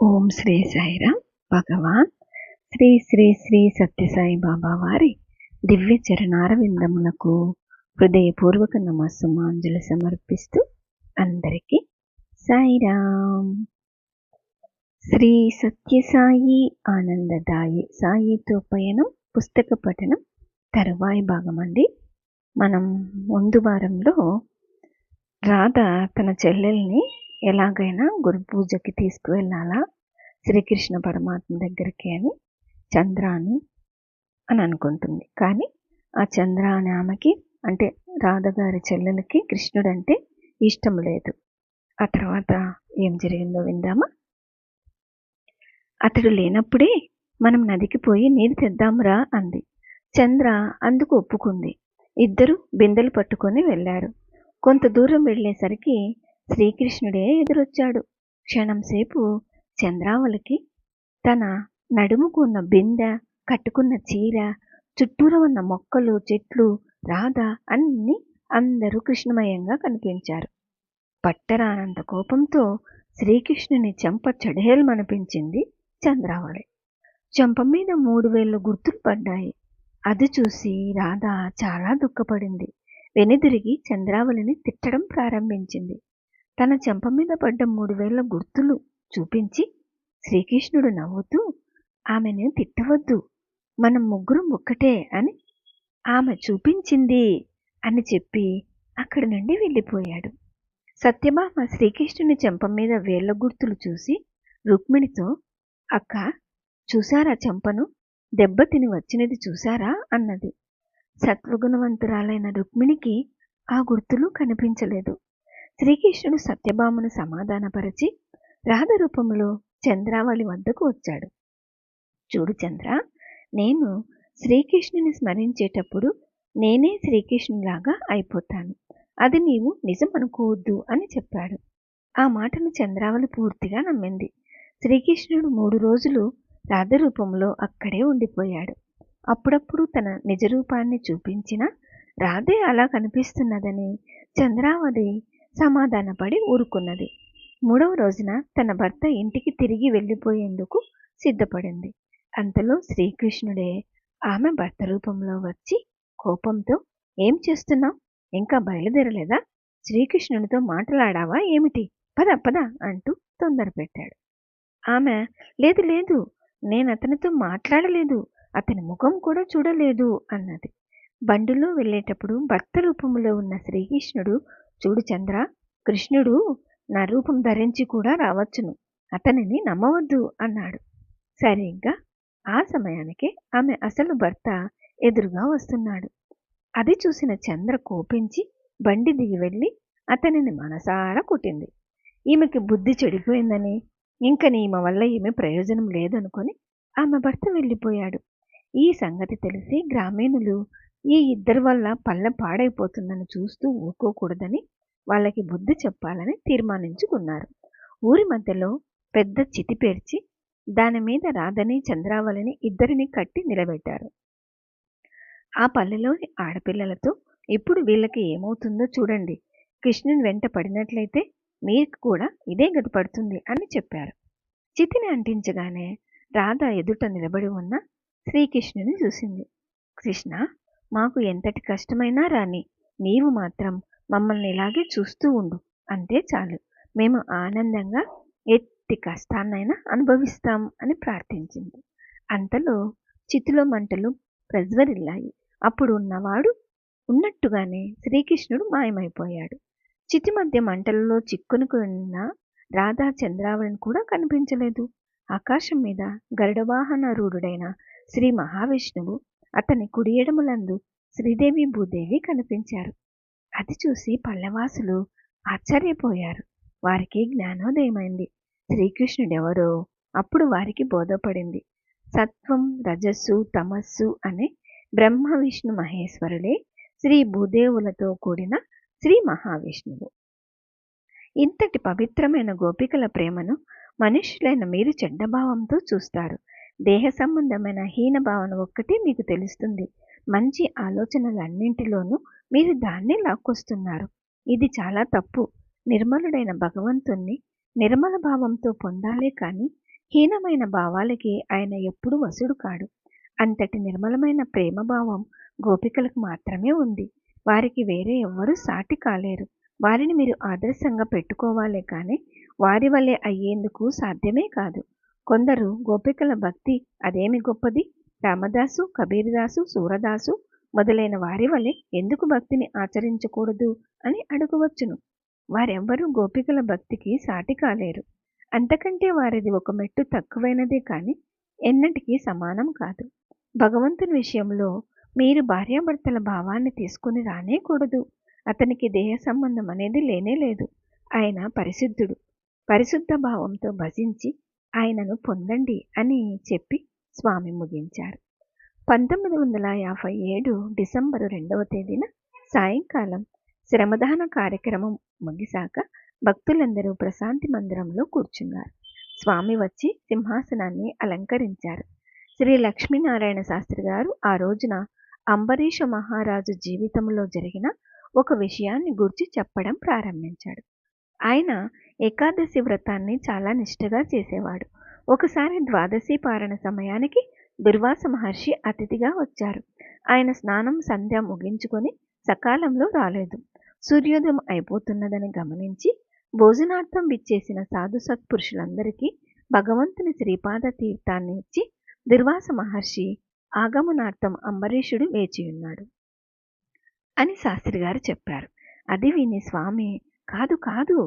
ఓం శ్రీ సాయిరామ్. భగవాన్ శ్రీ శ్రీ శ్రీ సత్యసాయి బాబా వారి దివ్య చరణారవిందములకు హృదయపూర్వక నమస్సుమాంజలి సమర్పిస్తూ అందరికీ సాయిరామ్. శ్రీ సత్యసాయి ఆనందదాయి సాయితో పయనం పుస్తక పఠనం తరువాయి భాగం అండి. మనం ముందు వారంలో రాధ తన చెల్లెల్ని ఎలాగైనా గురు పూజకి తీసుకువెళ్ళాలా శ్రీకృష్ణ పరమాత్మ దగ్గరికి అని చంద్ర అని అనుకుంటుంది. కానీ ఆ చంద్ర అనే ఆమెకి, అంటే రాధగారి చెల్లెలకి కృష్ణుడంటే ఇష్టం లేదు. ఆ తర్వాత ఏం జరిగిందో విందామా. అతడు లేనప్పుడే మనం నదికి పోయి నీరు తెద్దాంరా అంది. చంద్ర అందుకు ఒప్పుకుంది. ఇద్దరు బిందెలు పట్టుకొని వెళ్ళారు. కొంత దూరం వెళ్ళేసరికి శ్రీకృష్ణుడే ఎదురొచ్చాడు. క్షణంసేపు చంద్రావళికి తన నడుముకు ఉన్న బిందె, కట్టుకున్న చీర, చుట్టూరా ఉన్న మొక్కలు, చెట్లు, రాధ అన్నీ అందరూ కృష్ణమయంగా కనిపించారు. పట్టరానంత కోపంతో శ్రీకృష్ణుని చెంప చెడేల్మనిపించింది చంద్రావళి. చెంప మీద 3 వేళ్ల గుర్తులు పడ్డాయి. అది చూసి రాధ చాలా దుఃఖపడింది. వెనుదిరిగి చంద్రావళిని తిట్టడం ప్రారంభించింది. తన చెంప మీద పడ్డ 3 వేళ్ల గుర్తులు చూపించి శ్రీకృష్ణుడు నవ్వుతూ, ఆమెను తిట్టవద్దు, మనం ముగ్గురం ఒక్కటే అని ఆమె చూపించింది అని చెప్పి అక్కడి నుండి వెళ్ళిపోయాడు. సత్యభామ శ్రీకృష్ణుని చెంప మీద వేళ్ల గుర్తులు చూసి రుక్మిణితో, అక్క చూసారా చెంపను, దెబ్బతిని వచ్చినది చూసారా అన్నది. సత్వగుణవంతురాలైన రుక్మిణికి ఆ గుర్తులు కనిపించలేదు. శ్రీకృష్ణుడు సత్యభామను సమాధానపరిచి రాధ రూపంలో చంద్రావళి వద్దకు వచ్చాడు. చూడు చంద్ర, నేను శ్రీకృష్ణుని స్మరించేటప్పుడు నేనే శ్రీకృష్ణులాగా అయిపోతాను, అది నీవు నిజం అనుకోవద్దు అని చెప్పాడు. ఆ మాటను చంద్రావళి పూర్తిగా నమ్మింది. శ్రీకృష్ణుడు 3 రోజులు రాధ రూపంలో అక్కడే ఉండిపోయాడు. అప్పుడప్పుడు తన నిజరూపాన్ని చూపించిన రాధే అలా కనిపిస్తున్నదని చంద్రావళి సమాధానపడి ఊరుకున్నది. 3వ రోజున తన భర్త ఇంటికి తిరిగి వెళ్ళిపోయేందుకు సిద్ధపడింది. అంతలో శ్రీకృష్ణుడే ఆమె భర్త రూపంలో వచ్చి కోపంతో, ఏం చేస్తున్నావు, ఇంకా బయలుదేరలేదా, శ్రీకృష్ణునితో మాట్లాడావా ఏమిటి, పద పద అంటూ తొందర పెట్టాడు. ఆమె, లేదు లేదు, నేను అతనితో మాట్లాడలేదు, అతని ముఖం కూడా చూడలేదు అన్నది. బండిలో వెళ్ళేటప్పుడు భర్త రూపంలో ఉన్న శ్రీకృష్ణుడు, చూడు చంద్ర, కృష్ణుడు నా రూపం ధరించి కూడా రావచ్చును, అతనిని నమ్మవద్దు అన్నాడు. సరిగ్గా ఆ సమయానికి ఆమె అసలు భర్త ఎదురుగా వస్తున్నాడు. అది చూసిన చంద్ర కోపించి బండి దిగి వెళ్ళి అతనిని మనసారా కొట్టింది. ఈమెకి బుద్ధి చెడిపోయిందని, ఇంక ఈమె వల్ల ఏమీ ప్రయోజనం లేదనుకొని ఆమె భర్త వెళ్ళిపోయాడు. ఈ సంగతి తెలిసి గ్రామీణులు ఈ ఇద్దరి వల్ల పల్లె పాడైపోతుందని చూస్తూ ఊరుకోకూడదని వాళ్ళకి బుద్ధి చెప్పాలని తీర్మానించుకున్నారు. ఊరి మధ్యలో పెద్ద చితి పేర్చి దాని మీద రాధని చంద్రావళిని ఇద్దరిని కట్టి నిలబెట్టారు. ఆ పల్లెలోని ఆడపిల్లలతో, ఇప్పుడు వీళ్ళకి ఏమవుతుందో చూడండి, కృష్ణుని వెంట పడినట్లయితే మీకు కూడా ఇదే గతి పడుతుంది అని చెప్పారు. చితిని అంటించగానే రాధ ఎదుట నిలబడి ఉన్న శ్రీకృష్ణుని చూసింది. కృష్ణ, మాకు ఎంతటి కష్టమైనా రాని, నీవు మాత్రం మమ్మల్ని ఇలాగే చూస్తూ ఉండు, అంతే చాలు, మేము ఆనందంగా ఎట్టి కష్టాన్నైనా అనుభవిస్తాం అని ప్రార్థించింది. అంతలో చితిలో మంటలు ప్రజ్వరిల్లాయి. అప్పుడు ఉన్నవాడు ఉన్నట్టుగానే శ్రీకృష్ణుడు మాయమైపోయాడు. చితి మధ్య మంటలలో చిక్కునుకున్న రాధా చంద్రావళిని కూడా కనిపించలేదు. ఆకాశం మీద గరుడవాహనారూఢుడైన శ్రీ మహావిష్ణువు, అతని కుడి ఎడమలందు శ్రీదేవి భూదేవి కనిపించారు. అది చూసి పల్లెవాసులు ఆశ్చర్యపోయారు. వారికి జ్ఞానోదయమైంది. శ్రీకృష్ణుడెవరో అప్పుడు వారికి బోధపడింది. సత్వం, రజస్సు, తమస్సు అనే బ్రహ్మ విష్ణు మహేశ్వరులే శ్రీ భూదేవులతో కూడిన శ్రీ మహావిష్ణువు. ఇంతటి పవిత్రమైన గోపికల ప్రేమను మనుష్యులైన మీరు చెడ్డభావంతో చూస్తారు. దేహ సంబంధమైన హీన భావన ఒక్కటే మీకు తెలుస్తుంది. మంచి ఆలోచనలన్నింటిలోనూ మీరు దాన్నే లాక్కొస్తున్నారు. ఇది చాలా తప్పు. నిర్మలుడైన భగవంతుణ్ణి నిర్మల భావంతో పొందాలే కానీ హీనమైన భావాలకి ఆయన ఎప్పుడూ వశుడు కాడు. అంతటి నిర్మలమైన ప్రేమభావం గోపికలకు మాత్రమే ఉంది. వారికి వేరే ఎవ్వరూ సాటి కాలేరు. వారిని మీరు ఆదర్శంగా పెట్టుకోవాలే కానీ వారి వలె అయ్యేందుకు సాధ్యమే కాదు. కొందరు గోపికల భక్తి అదేమి గొప్పది, రామదాసు, కబీర్దాసు, సూరదాసు మొదలైన వారి వలె ఎందుకు భక్తిని ఆచరించకూడదు అని అడగవచ్చును. వారెవ్వరూ గోపికల భక్తికి సాటి కాలేరు. అంతకంటే వారిది ఒక మెట్టు తక్కువైనదే కాని ఎన్నటికీ సమానం కాదు. భగవంతుని విషయంలో మీరు భార్యాభర్తల భావాన్ని తీసుకుని రానేకూడదు. అతనికి దేహ సంబంధం అనేది లేనే లేదు. ఆయన పరిశుద్ధుడు. పరిశుద్ధ భావంతో భజించి ఆయనను పొందండి అని చెప్పి స్వామి ముగించారు. 1957 డిసెంబరు 2వ తేదీన సాయంకాలం శ్రమదాన కార్యక్రమం ముగిశాక భక్తులందరూ ప్రశాంతి మందిరంలో కూర్చున్నారు. స్వామి వచ్చి సింహాసనాన్ని అలంకరించారు. శ్రీ లక్ష్మీనారాయణ శాస్త్రి గారు ఆ రోజున అంబరీష మహారాజు జీవితంలో జరిగిన ఒక విషయాన్ని గూర్చి చెప్పడం ప్రారంభించాడు. ఆయన ఏకాదశి వ్రతాన్ని చాలా నిష్ఠగా చేసేవాడు. ఒకసారి ద్వాదశి పారణ సమయానికి దుర్వాస మహర్షి అతిథిగా వచ్చారు. ఆయన స్నానం సంధ్య ముగించుకొని సకాలంలో రాలేదు. సూర్యోదయం అయిపోతున్నదని గమనించి భోజనార్థం విచ్చేసిన సాధు సత్పురుషులందరికీ భగవంతుని శ్రీపాద తీర్థాన్ని ఇచ్చి దుర్వాస మహర్షి ఆగమనార్థం అంబరీషుడు వేచియున్నాడు అని శాస్త్రి గారు చెప్పారు. అది విని స్వామి, కాదు కాదు,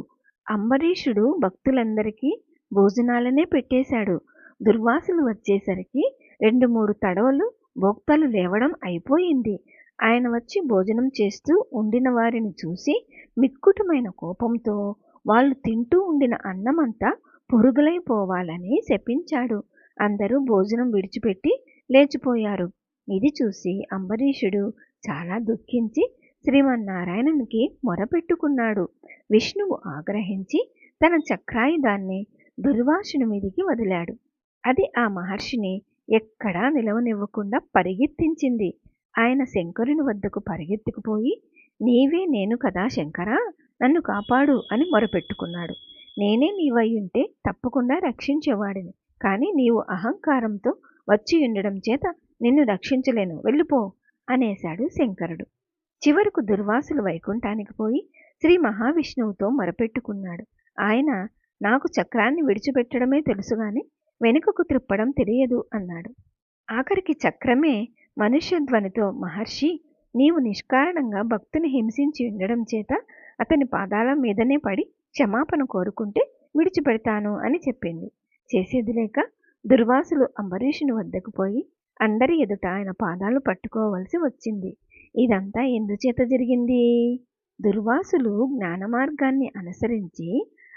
అంబరీషుడు భక్తులందరికీ భోజనాలనే పెట్టేశాడు. దుర్వాసులు వచ్చేసరికి 2-3 తడవలు భోక్తలు లేవడం అయిపోయింది. ఆయన వచ్చి భోజనం చేస్తూ ఉండిన వారిని చూసి మిక్కుటమైన కోపంతో వాళ్ళు తింటూ ఉండిన అన్నమంతా పురుగులైపోవాలని శపించాడు. అందరూ భోజనం విడిచిపెట్టి లేచిపోయారు. ఇది చూసి అంబరీషుడు చాలా దుఃఖించి శ్రీమన్నారాయణునికి మొరపెట్టుకున్నాడు. విష్ణువు ఆగ్రహించి తన చక్రాయుధాన్ని దుర్వాసుని మీదికి వదిలాడు. అది ఆ మహర్షిని ఎక్కడా నిలవనివ్వకుండా పరిగెత్తించింది. ఆయన శంకరుని వద్దకు పరిగెత్తుకుపోయి, నీవే నేను కదా శంకరా, నన్ను కాపాడు అని మొరపెట్టుకున్నాడు. నేనే నీవయ్యుంటే తప్పకుండా రక్షించేవాడిని, కానీ నీవు అహంకారంతో వచ్చి ఉండడం చేత నిన్ను రక్షించలేను, వెళ్ళిపో అనేశాడు శంకరుడు. చివరకు దుర్వాసులు వైకుంఠానికి పోయి శ్రీ మహావిష్ణువుతో మొరపెట్టుకున్నాడు. ఆయన, నాకు చక్రాన్ని విడిచిపెట్టడమే తెలుసుగాని వెనుకకు త్రిప్పడం తెలియదు అన్నాడు. ఆఖరికి చక్రమే మనుష్యధ్వనితో, మహర్షి, నీవు నిష్కారణంగా భక్తుని హింసించి ఉండడం చేత అతని పాదాల మీదనే పడి క్షమాపణ కోరుకుంటే విడిచిపెడతాను అని చెప్పింది. చేసేది లేక దుర్వాసులు అంబరీషుని వద్దకు పోయి అందరి ఎదుట ఆయన పాదాలు పట్టుకోవలసి వచ్చింది. ఇదంతా ఎందుచేత జరిగింది? దుర్వాసులు జ్ఞాన మార్గాన్ని అనుసరించి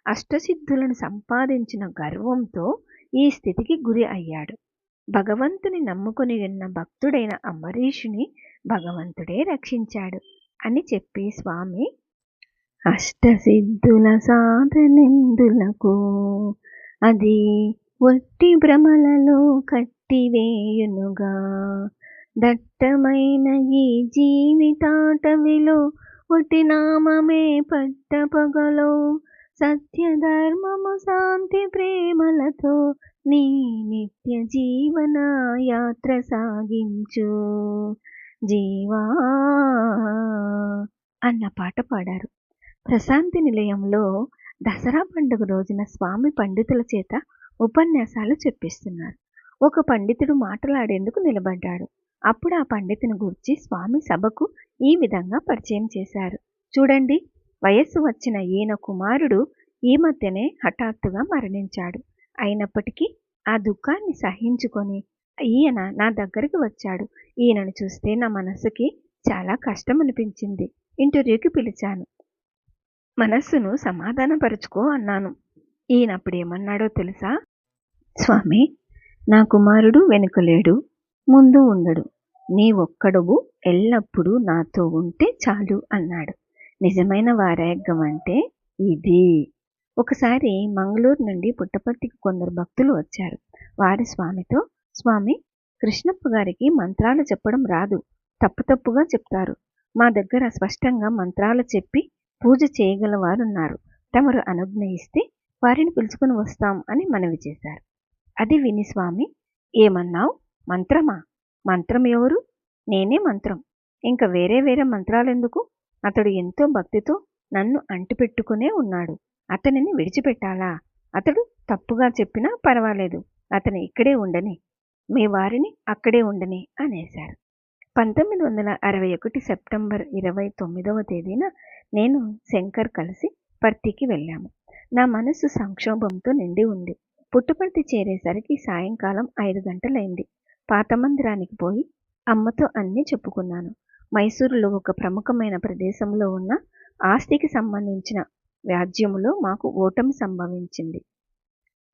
అష్టసిద్ధులను సంపాదించిన గర్వంతో ఈ స్థితికి గురి అయ్యాడు. భగవంతుని నమ్ముకుని ఉన్న భక్తుడైన అంబరీషుని భగవంతుడే రక్షించాడు అని చెప్పి స్వామి, అష్టసిద్ధుల సాధనెందులకు, అది ఒట్టి భ్రమలలో కట్టివేయునుగా, దట్టమైన ఈ జీవితాటవిలో ఒట్టి నామమే పట్టపగలో, సత్యధర్మము శాంతి ప్రేమలతో నీ నిత్య జీవన యాత్ర సాగించు జీవా అన్న పాట పాడారు. ప్రశాంతి నిలయంలో దసరా పండుగ రోజున స్వామి పండితుల చేత ఉపన్యాసాలు చెప్పిస్తున్నారు. ఒక పండితుడు మాట్లాడేందుకు నిలబడ్డాడు. అప్పుడు ఆ పండితుని గురించి స్వామి సభకు ఈ విధంగా పరిచయం చేశారు. చూడండి, వయస్సు వచ్చిన ఈయన కుమారుడు ఈ మధ్యనే హఠాత్తుగా మరణించాడు. అయినప్పటికీ ఆ దుఃఖాన్ని సహించుకొని ఈయన నా దగ్గరికి వచ్చాడు. ఈయనను చూస్తే నా మనస్సుకి చాలా కష్టం అనిపించింది. ఇంటర్వ్యూకి పిలిచాను. మనస్సును సమాధానపరుచుకో అన్నాను. ఈయన అప్పుడేమన్నాడో తెలుసా? స్వామి, నా కుమారుడు వెనుకలేడు, ముందు ఉండడు. నీ ఒక్కడువు ఎల్లప్పుడూ నాతో ఉంటే చాలు అన్నాడు. నిజమైన వారాగ్యం అంటే ఇది. ఒకసారి మంగళూరు నుండి పుట్టపర్తికి కొందరు భక్తులు వచ్చారు. వారి స్వామితో, స్వామి, కృష్ణప్ప గారికి మంత్రాలు చెప్పడం రాదు, తప్పుగా చెప్తారు. మా దగ్గర స్పష్టంగా మంత్రాలు చెప్పి పూజ చేయగలవారున్నారు. తమరు అనుజ్ఞ ఇస్తే వారిని పిలుచుకుని వస్తాం అని మనవి చేశారు. అది విని స్వామి, ఏమన్నావు? మంత్రమా? మంత్రం ఎవరు? నేనే మంత్రం. ఇంక వేరే వేరే మంత్రాలెందుకు? అతడు ఎంతో భక్తితో నన్ను అంటిపెట్టుకునే ఉన్నాడు. అతనిని విడిచిపెట్టాలా? అతడు తప్పుగా చెప్పినా పర్వాలేదు. అతను ఇక్కడే ఉండని. మీ వారిని అక్కడే ఉండని అనేశారు. 1961 సెప్టెంబర్ 29వ తేదీన నేను శంకర్ కలిసి పర్తికి వెళ్ళాము. నా మనసు సంక్షోభంతో నిండి ఉంది. పుట్టపర్తి చేరేసరికి సాయంకాలం 5 గంటలైంది. పాత మందిరానికి పోయి అమ్మతో అన్నీ చెప్పుకున్నాను. మైసూరులో ఒక ప్రముఖమైన ప్రదేశంలో ఉన్న ఆస్తికి సంబంధించిన వ్యాజ్యములో మాకు ఓటమి సంభవించింది.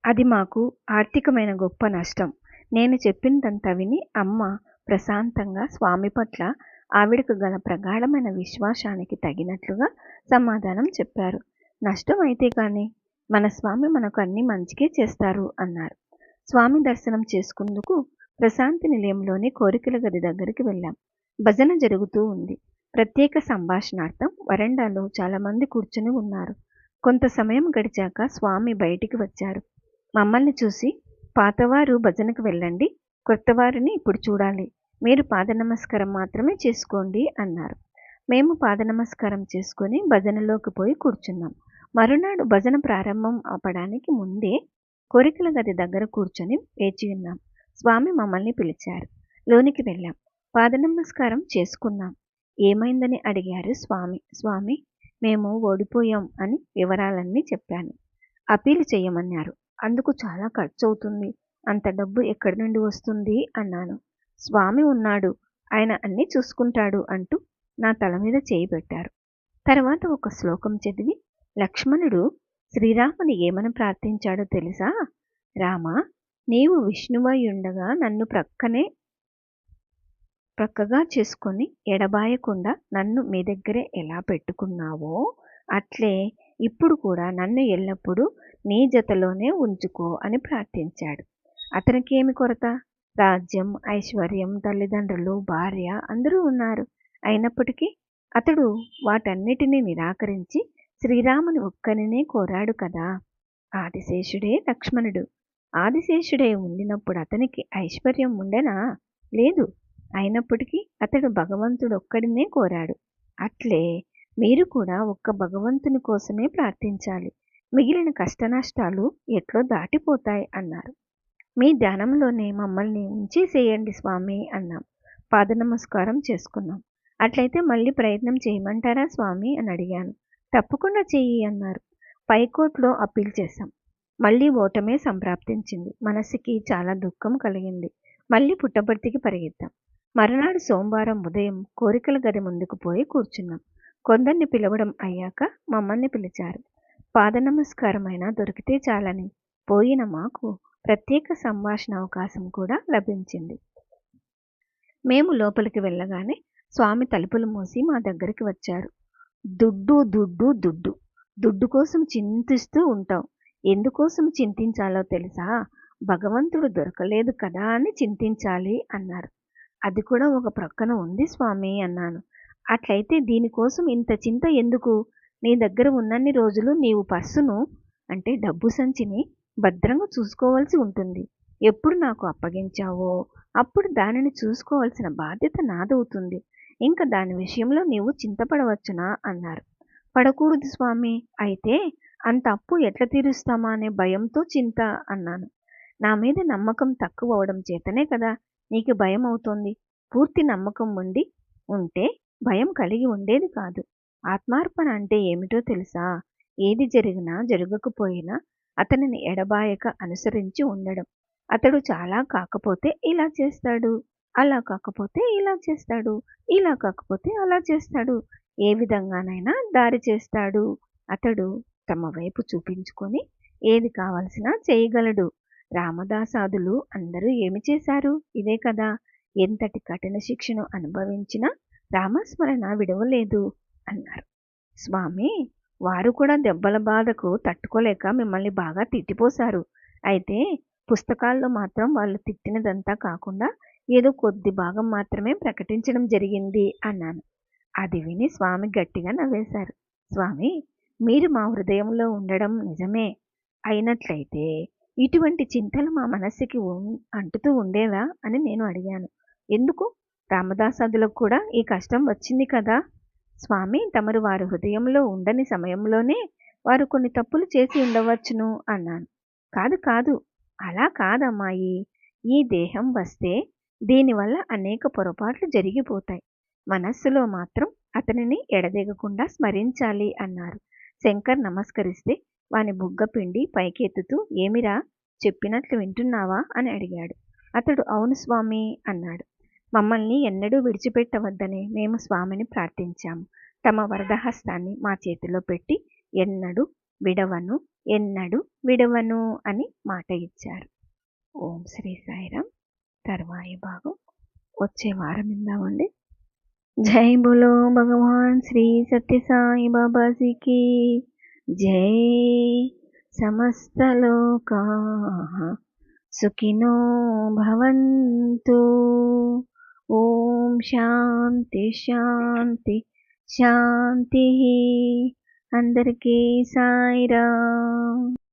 అది మాకు ఆర్థికమైన గొప్ప నష్టం. నేను చెప్పిందంతా విని అమ్మ ప్రశాంతంగా స్వామి పట్ల ఆవిడకు గల ప్రగాఢమైన విశ్వాసానికి తగినట్లుగా సమాధానం చెప్పారు. నష్టం అయితే కానీ మన స్వామి మనకు అన్ని మంచికే చేస్తారు అన్నారు. స్వామి దర్శనం చేసుకుందుకు ప్రశాంతి నిలయంలోని కోరికల గది దగ్గరికి వెళ్ళాం. భజన జరుగుతూ ఉంది. ప్రత్యేక సంభాషణార్థం వరండాలో చాలా మంది కూర్చుని ఉన్నారు. కొంత సమయం గడిచాక స్వామి బయటికి వచ్చారు. మమ్మల్ని చూసి, పాతవారు భజనకు వెళ్ళండి, కొత్తవారిని ఇప్పుడు చూడాలి. మీరు పాద నమస్కారం మాత్రమే చేసుకోండి అన్నారు. మేము పాద నమస్కారం చేసుకుని భజనలోకి పోయి కూర్చున్నాం. మరునాడు భజన ప్రారంభం అవడానికి ముందే కోరికల గది దగ్గర కూర్చొని వేచి ఉన్నాం. స్వామి మమ్మల్ని పిలిచారు. లోనికి వెళ్ళాం. పాద నమస్కారం చేసుకున్నాం. ఏమైందని అడిగారు స్వామి. స్వామి, మేము ఓడిపోయాం అని వివరాలన్నీ చెప్పాను. అప్పీలు చేయమన్నారు. అందుకు చాలా ఖర్చు అవుతుంది. అంత డబ్బు ఎక్కడి నుండి వస్తుంది అన్నాను. స్వామి ఉన్నాడు, ఆయన అన్నీ చూసుకుంటాడు అంటూ నా తల మీద చేయి పెట్టారు. తర్వాత ఒక శ్లోకం చదివి, లక్ష్మణుడు శ్రీరాముని ఏమని ప్రార్థించాడో తెలుసా? రామా, నీవు విష్ణువై ఉండగా నన్ను ప్రక్కగా చేసుకొని ఎడబాయకుండా నన్ను మీ దగ్గరే ఎలా పెట్టుకున్నావో అట్లే ఇప్పుడు కూడా నన్ను ఎల్లప్పుడూ నీ జతలోనే ఉంచుకో అని ప్రార్థించాడు. అతనికి ఏమి కొరత? రాజ్యం, ఐశ్వర్యం, తల్లిదండ్రులు, భార్య అందరూ ఉన్నారు. అయినప్పటికీ అతడు వాటన్నిటినీ నిరాకరించి శ్రీరాముని ఒక్కరినే కోరాడు కదా. ఆదిశేషుడే లక్ష్మణుడు. ఆదిశేషుడే ఉండినప్పుడు అతనికి ఐశ్వర్యం ఉండెనా? లేదు. అయినప్పటికీ అతడు భగవంతుడొక్కడినే కోరాడు. అట్లే మీరు కూడా ఒక్క భగవంతుని కోసమే ప్రార్థించాలి. మిగిలిన కష్టనష్టాలు ఎట్లో దాటిపోతాయి అన్నారు. మీ ధ్యానంలోనే మమ్మల్ని ఉంచేసేయండి స్వామి అన్నాం. పాద నమస్కారం చేసుకున్నాం. అట్లయితే మళ్ళీ ప్రయత్నం చేయమంటారా స్వామి అని అడిగాను. తప్పకుండా చెయ్యి అన్నారు. పైకోర్టులో అప్పీల్ చేశాం. మళ్ళీ ఓటమే సంప్రాప్తించింది. మనసుకి చాలా దుఃఖం కలిగింది. మళ్ళీ పుట్టపర్తికి పరిగెత్తాం. మరునాడు సోమవారం ఉదయం కోరికల గది ముందుకు పోయి కూర్చున్నాం. కొందరిని పిలవడం అయ్యాక మమ్మల్ని పిలిచారు. పాద నమస్కారమైనా దొరికితే చాలని పోయిన మాకు ప్రత్యేక సంభాషణ అవకాశం కూడా లభించింది. మేము లోపలికి వెళ్ళగానే స్వామి తలుపులు మూసి మా దగ్గరికి వచ్చారు. దుడ్డు దుడ్డు దుడ్డు దుడ్డు కోసం చింతిస్తూ ఉంటాం. ఎందుకోసం చింతించాలో తెలుసా? భగవంతుడు దొరకలేదు కదా అని చింతించాలి అన్నారు. అది కూడా ఒక ప్రక్కన ఉంది స్వామి అన్నాను. అట్లయితే దీనికోసం ఇంత చింత ఎందుకు? నీ దగ్గర ఉన్నన్ని రోజులు నీవు పర్సును అంటే డబ్బు సంచిని భద్రంగా చూసుకోవాల్సి ఉంటుంది. ఎప్పుడు నాకు అప్పగించావో అప్పుడు దానిని చూసుకోవాల్సిన బాధ్యత నాదవుతుంది. ఇంకా దాని విషయంలో నీవు చింతపడవచ్చునా అన్నారు. పడకూడదు స్వామి. అయితే అంత అప్పు ఎట్లా తీరుస్తామా అనే భయంతో చింత అన్నాను. నా మీద నమ్మకం తక్కువ అవడం చేతనే కదా నీకు భయం అవుతోంది. పూర్తి నమ్మకం ఉంటే భయం కలిగి ఉండేది కాదు. ఆత్మార్పణ అంటే ఏమిటో తెలుసా? ఏది జరిగినా జరగకపోయినా అతనిని ఎడబాయక అనుసరించి ఉండడం. అతడు చాలా కాకపోతే ఇలా చేస్తాడు, అలా కాకపోతే ఇలా చేస్తాడు, ఇలా కాకపోతే అలా చేస్తాడు, ఏ విధంగానైనా దారి చేస్తాడు. అతడు తమ వైపు చూపించుకొని ఏది కావలసినా చేయగలడు. రామదాసాదులు అందరూ ఏమి చేశారు? ఇదే కదా. ఎంతటి కఠిన శిక్షను అనుభవించినా రామస్మరణ విడవలేదు అన్నారు. స్వామి, వారు కూడా దెబ్బల బాధకు తట్టుకోలేక మిమ్మల్ని బాగా తిట్టిపోశారు. అయితే పుస్తకాల్లో మాత్రం వాళ్ళు తిట్టినదంతా కాకుండా ఏదో కొద్ది భాగం మాత్రమే ప్రకటించడం జరిగింది అన్నాను. అది విని స్వామి గట్టిగా నవ్వేశారు. స్వామి, మీరు మా హృదయంలో ఉండడం నిజమే అయినట్లయితే ఇటువంటి చింతలు మా మనస్సుకి అంటుతూ ఉండేవా అని నేను అడిగాను. ఎందుకు? రామదాసాదులకు కూడా ఈ కష్టం వచ్చింది కదా స్వామి. తమరు వారి హృదయంలో ఉండని సమయంలోనే వారు కొన్ని తప్పులు చేసి ఉండవచ్చును అన్నాను. కాదు కాదు, అలా కాదమ్మాయి. ఈ దేహం వస్తే దీనివల్ల అనేక పొరపాట్లు జరిగిపోతాయి. మనస్సులో మాత్రం అతనిని ఎడదెగకుండా స్మరించాలి అన్నారు. శంకర్ నమస్కరిస్తే వాని బుగ్గ పిండి పైకెత్తుతూ, ఏమిరా, చెప్పినట్లు వింటున్నావా అని అడిగాడు. అతడు అవును స్వామి అన్నాడు. మమ్మల్ని ఎన్నడూ విడిచిపెట్టవద్దని మేము స్వామిని ప్రార్థించాము. తమ వరదహస్తాన్ని మా చేతిలో పెట్టి ఎన్నడూ విడవను, ఎన్నడూ విడవను అని మాట ఇచ్చారు. ఓం శ్రీ సాయిరామ్. తర్వాయి భాగం వచ్చే వారం విందామండి. జై బోలో భగవాన్ శ్రీ సత్య సాయి బాబాజీ की జై. సమస్త లోకాః సుఖినో భవంతు. ఓం శాంతి శాంతి శాంతి. అందరికీ సాయిరామ్.